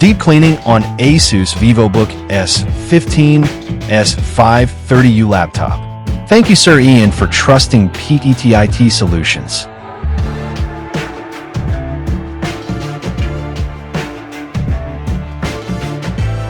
Deep cleaning on ASUS Vivobook S15 S530U laptop. Thank you, Sir Ian, for trusting PETIT Solutions.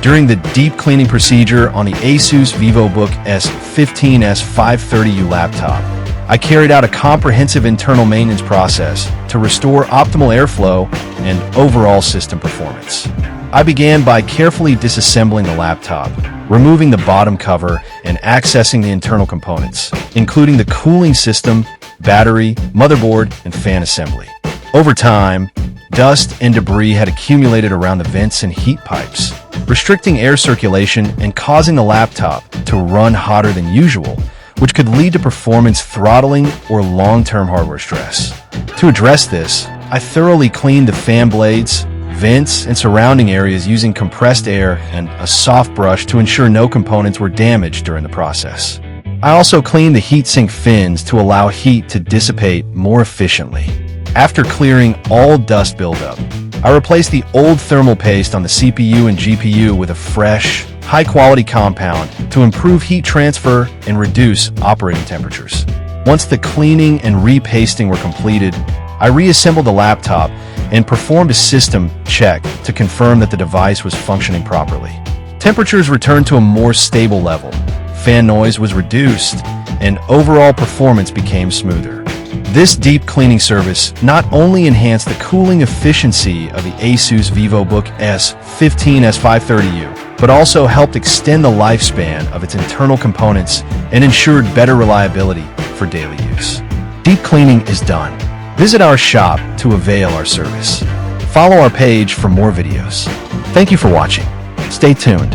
During the deep cleaning procedure on the ASUS Vivobook S15 S530U laptop, I carried out a comprehensive internal maintenance process to restore optimal airflow and overall system performance. I began by carefully disassembling the laptop, removing the bottom cover, and accessing the internal components, including the cooling system, battery, motherboard, and fan assembly. Over time, dust and debris had accumulated around the vents and heat pipes, restricting air circulation and causing the laptop to run hotter than usual, which could lead to performance throttling or long-term hardware stress. To address this, I thoroughly cleaned the fan blades, vents, and surrounding areas using compressed air and a soft brush to ensure no components were damaged during the process. I also cleaned the heatsink fins to allow heat to dissipate more efficiently. After clearing all dust buildup, I replaced the old thermal paste on the CPU and GPU with a fresh, high-quality compound to improve heat transfer and reduce operating temperatures. Once the cleaning and repasting were completed, I reassembled the laptop and performed a system check to confirm that the device was functioning properly. Temperatures returned to a more stable level, fan noise was reduced, and overall performance became smoother. This deep cleaning service not only enhanced the cooling efficiency of the ASUS Vivobook S15 S530U, but also helped extend the lifespan of its internal components and ensured better reliability for daily use. Deep cleaning is done. Visit our shop to avail our service. Follow our page for more videos. Thank you for watching. Stay tuned.